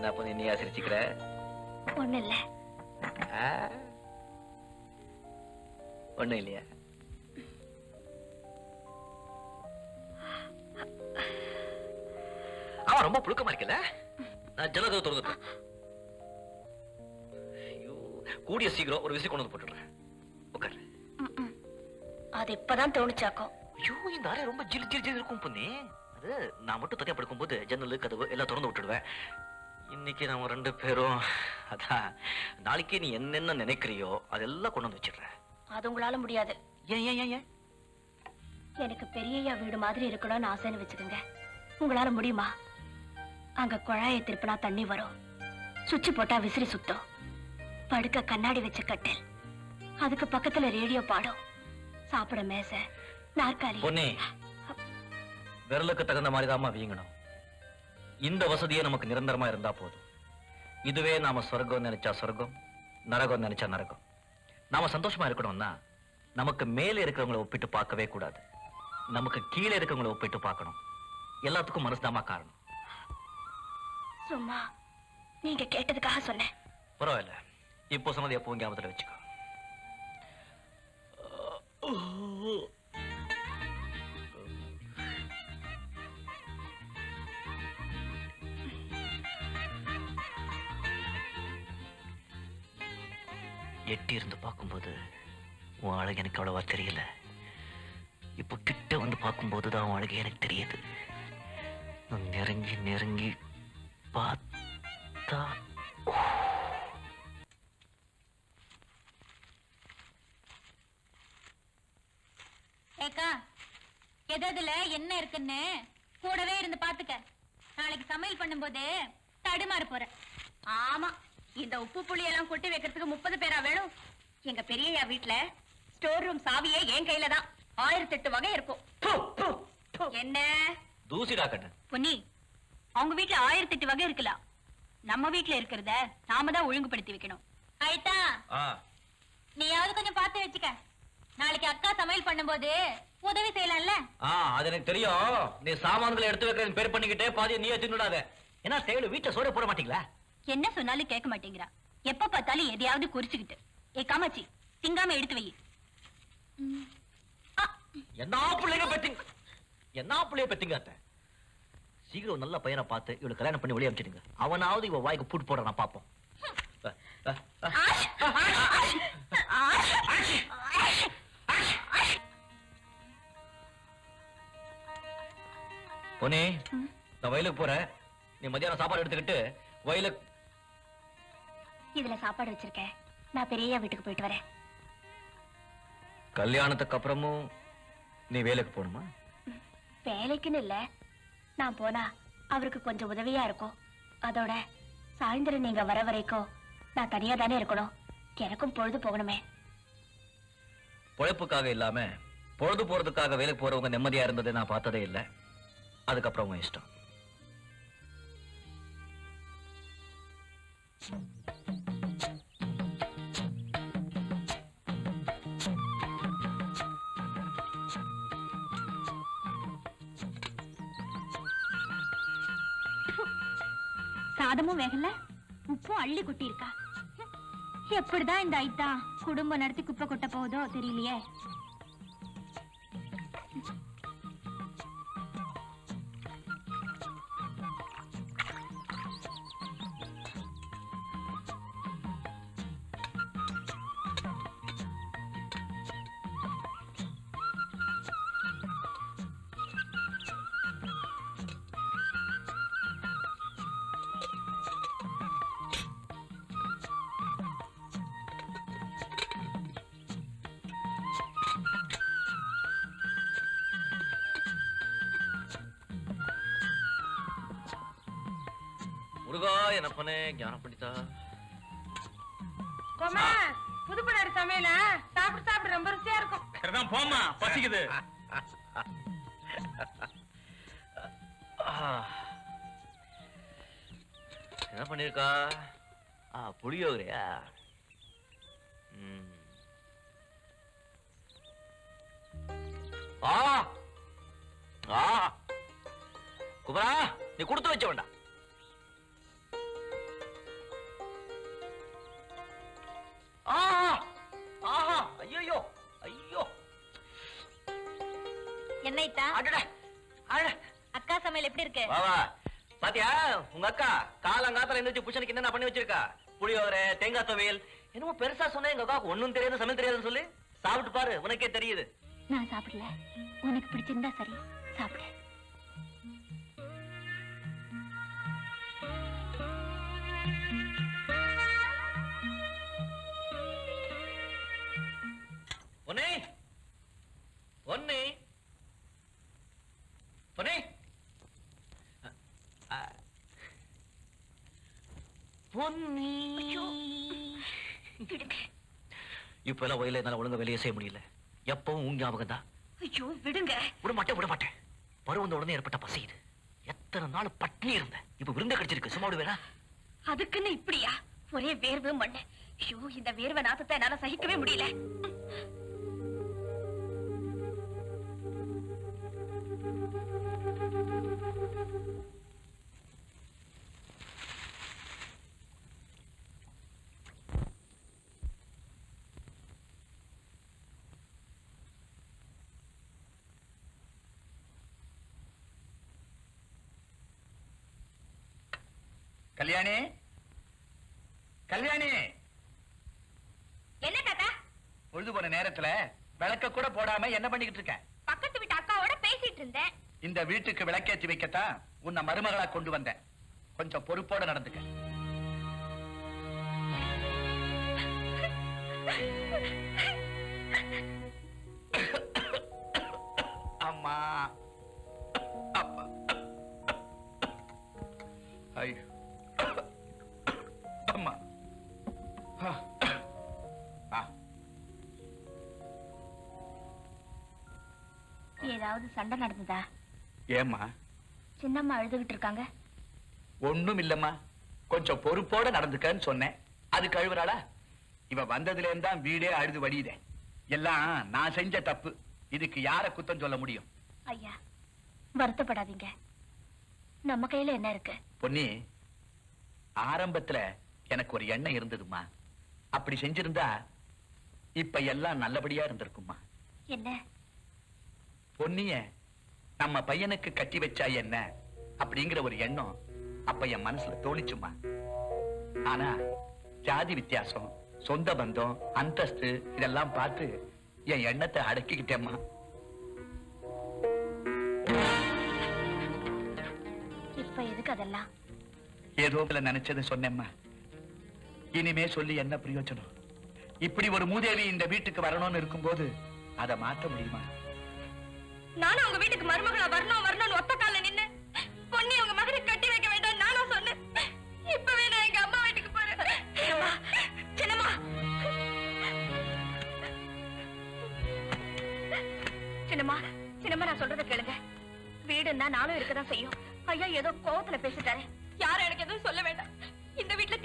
என்ன பண்ணி நீ ஆசிரிச்சுக்கிற? ஒண்ணு இல்ல. ஒண்ணும் இல்லையா? அவன் ரொம்ப புழுக்கமா இருக்கல. நான் ஜன்னல் திறந்து கூடிய சீக்கிரம் ஒரு விசில் கொண்டு வந்து போட்டுடுறேன். உட்காரு. அது இப்பதான் தோணுச்சாக்கும். ஐயோ, இந்த அறை ரொம்ப ஜில் ஜில் ஜில் இருக்கும் பொண்ணே. அது நான் மட்டும் தனியா படுக்கும் போது ஜன்னல் கதவு எல்லாம் திறந்து விட்டுடுவேன். இன்னைக்கு நம்ம 2 பேரும் அதான் நாளைக்கு நீ என்னென்ன நினைக்கிறியோ அதெல்லாம் கொண்டு வந்து வச்சிடுறேன். அது உங்களால முடியாது. ஏன் ஏன் ஏன்? எனக்கு பெரியய்யா வீடு மாதிரி இருக்கணும்னு ஆசைன்னு வச்சுக்கோங்க. உங்களால முடியுமா? அங்க குழாயை திருப்பினா தண்ணி வரும், சுவிட்ச் போட்டா விசிறி சுத்தம், படுக்க கண்ணாடி வச்ச கட்டில், அதுக்கு பக்கத்துல ரேடியோ பாடும், சாப்பிட மேசை, நாற்காலி. பொன்னே, விரலுக்கு தகுந்த மாதிரி தான் வீங்கணும். இந்த வசதியே நமக்கு நிரந்தரமா இருந்தா போதும். இதுவே நாம சொர்க்கம் நினைச்சா சொர்க்கம், நரகம் நினைச்சா நரகம். நாம சந்தோஷமா இருக்கணும்னா நமக்கு மேலே இருக்கிறவங்களை ஒப்பிட்டு பார்க்கவே கூடாது. நமக்கு கீழே இருக்கிறவங்களை ஒப்பிட்டு பார்க்கணும். எல்லாத்துக்கும் மனசுதாமா காரணம். சும்மா நீங்க கேட்டதுக்காக சொன்னேன். பரவாயில்ல, இப்போ சொன்னது எப்போ ஞாபகத்துல வச்சுக்கோ. எட்டி இருந்து பார்க்கும்போது உன் அழகு எனக்கு அவ்வளவா தெரியல. இப்போ கிட்ட வந்து பார்க்கும்போதுதான் உன் அழகு எனக்கு தெரியுது. நெருங்கி நெருங்கி பார்த்தா ஏக்கா, எதுல என்ன இருக்குன்னு கூடவே இருந்து பாத்துக்க. நாளைக்கு சமையல் பண்ணும்போது தடுமாறு போற. ஆமா, இந்த உப்பு புளி எல்லாம் கொட்டி வைக்கிறதுக்கு 30 பேரா வேணும். எங்க பெரியய்யா வீட்டுல ஸ்டோர் ரூம் சாவியே என் கையில தான். 1008 வகை இருக்கும். என்ன தூசிடா கண்ணு பொன்னி, அவங்க வீட்டுல 1008 வகை இருக்கலாம். நம்ம வீட்டுல இருக்கிறத நாம தான் ஒழுங்குபடுத்தி வைக்கணும். ஆயிட்டா, நீயாவது கொஞ்சம் பார்த்து வச்சுக்க. நாளைக்கு அக்கா சமையல் பண்ணும்போது உதவி செய்யலாம்ல. அது எனக்கு தெரியும். நீ சாமான்களை எடுத்து வைக்கிறேன் பேர் பண்ணிக்கிட்டே பாதியை நீயே தின்னுடாத. ஏன்னா தேவையில்ல, வீட்டுல சோறு போட மாட்டீங்களா? என்ன சொன்னாலும் கேட்க மாட்டேங்கிறா. எப்ப பார்த்தாலும் எதையாவது குறிச்சுக்கிட்டு. ஏ காமாச்சி, திங்காம எடுத்து வை. என்ன பிள்ளைங்க பெத்தீங்க, என்ன பிள்ளைய பெத்தீங்க அத்தை. சீக்கிரம் நல்ல பையனை பார்த்து இவளை கல்யாணம் பண்ணி வெளியே அனுப்பிச்சிடுங்க. அவனாவது இவ வாய்க்கு பூட்டு போட நான் பார்ப்போம். பொன்னே, நான் வயலுக்கு போறேன். நீ மத்தியானம் சாப்பாடு எடுத்துக்கிட்டு வயலுக்கு. இதுல சாப்பாடு வச்சிருக்கேன். நான் பெரியய்யா வீட்டுக்கு போயிட்டு வரேன். கல்யாணத்துக்கு அப்புறமும் நீ வேலைக்கு போகணுமா? வேலைக்குன்னு இல்ல, நான் போனா அவருக்கு கொஞ்சம் உதவியா இருக்கும். அதோட சாயந்தரம் நீங்க வர வரைக்கும் நான் தனியா தானே இருக்கணும். எனக்கும் பொழுது போகணுமே. பொழைப்புக்காக இல்லாம பொழுது போறதுக்காக வேலைக்கு போறவங்க நிம்மதியா இருந்ததை நான் பார்த்ததே இல்லை. அதுக்கப்புறம் உங்க இஷ்டம். சாதமும் வேகல, உப்பும் அள்ளி கொட்டி இருக்கா. எப்படிதான் இந்த ஐட்டா குடும்பம் நடத்தி குப்பை கொட்ட போகுதோ தெரியலையே. முருகா, என்ன பண்ணே ஞானம் பண்ணிட்டா. புதுப்படாரு சமையல சாப்பிட்டு சாப்பிட்டு ரொம்ப ருசியா இருக்கும். போமா, பசிக்குது. என்ன பண்ணிருக்கா? புளியோகரையா? குமரா, நீ கொடுத்து வச்ச வேண்டாம். என்னைத்தா அடடே, அட. அக்கா சமையல் எப்படி இருக்கு வா வா. பாத்தியா உங்க அக்கா காலங்காத்தால எந்திரிச்சு புருஷனுக்கு என்னென்ன பண்ணி வச்சிருக்கா? புளியோதரை, தேங்காய் துவையல். என்னமோ பெருசா சொன்னா எங்க அக்காவுக்கு ஒண்ணும் தெரியாது, சமையல் தெரியாதுன்னு சொல்லி. சாப்பிட்டு பாரு, உனக்கே தெரியுது. நான் சாப்பிடல. உனக்கு பிடிச்சிருந்தா சரி, சாப்பிடு. பொன்னே, பொன்னே, பொன்னே. பொன்னி. இப்ப எல்லாம் வயல என்னால ஒழுங்கா வெளியே செய்ய முடியல. எப்பவும் உங்க ஞாபகம் தான். ஐயோ விடுங்க. விட மாட்டேன், விட மாட்டேன். பருவம் வந்த உடனே ஏற்பட்ட பசி இது. எத்தனை நாள் பட்னி இருந்தேன். இப்ப விருந்த கிடைச்சிருக்கு. சும்மா விடுவேனா? அதுக்குன்னு இப்படியா? ஒரே வேர்வை மண்ணு. ஐயோ, இந்த வேர்வை நாத்தத்தை என்னால சகிக்கவே முடியல. கல்யாணி, கல்யாணி. என்ன தாத்தா பொழுது போன நேரத்துல விளக்க கூட போடாம என்ன பண்ணிக்கிட்டு இருக்க? பக்கத்து வீட்டு அக்காவோட பேசிட்டு இருந்தேன். இந்த வீட்டுக்கு விளக்கேற்றி வைக்கத்தான் உன்னை மருமகளா கொண்டு வந்தேன். கொஞ்சம் பொறுப்போட நடந்துக்க. அம்மா, அப்பா, ஐயோ, அம்மா. ஏதாவது சண்டை நடந்ததா? ஏம்மா? சின்னம்மா அழுதுகிட்டு இருக்காங்க. ஒண்ணும் இல்லம்மா, கொஞ்சம் பொறுப்போட நடந்துக்கன்னு சொன்னேன். அது கழுவுறாளா? இவ வந்ததுல இருந்தா வீடே அழுது வடியுதே. எல்லாம் நான் செஞ்ச தப்பு. இதுக்கு யார குத்தம் சொல்ல முடியும்? ஐயா, வருத்தப்படாதீங்க. நம்ம கையில என்ன இருக்கு? பொன்னி, ஆரம்பத்துல எனக்கு ஒரு எண்ணம் இருந்ததுமா. அப்படி செஞ்சிருந்தா இப்ப எல்லாம் நல்லபடியா இருந்திருக்குமா. என்ன? பொன்னிய நம்ம பையனுக்கு கட்டி வச்சா என்ன அப்படிங்கிற ஒரு எண்ணம் அப்ப என் மனசுல தோணிச்சுமா. ஆனா ஜாதி வித்தியாசம், சொந்த பந்தம், அந்தஸ்து இதெல்லாம் பார்த்து என் எண்ணத்தை அடக்கிக்கிட்டேம்மா. இப்ப எதுக்கு அதெல்லாம்? ஏதோ நினைச்சது சொன்னேம்மா. இனிமே சொல்லி என்ன பிரயோஜனம்? இப்படி ஒரு மூதேவி இந்த வீட்டுக்கு வரணும்னு இருக்கும்போது அதை மாத்த முடியுமா? நானும் உங்க வீட்டுக்கு மருமகளா வரணும் வரணும்னு ஒத்த கால நின்னு பொண்ணி உங்க மகனை கட்டி வைக்க வேண்டாம் நானும் சொன்னேன். இப்பவே நான் எங்க அம்மா வீட்டுக்கு போறேன். சின்னம்மா, சின்னம்மா, சின்னம்மா, நான் சொல்றதை கேளுங்க. வீடுன்னா நானும் இருக்கதான் செய்யும். ஐயா ஏதோ கோவத்துல பேசிட்டாரு. யாரும் எனக்கு எதுவும் சொல்ல வேண்டாம். இந்த வீட்டுல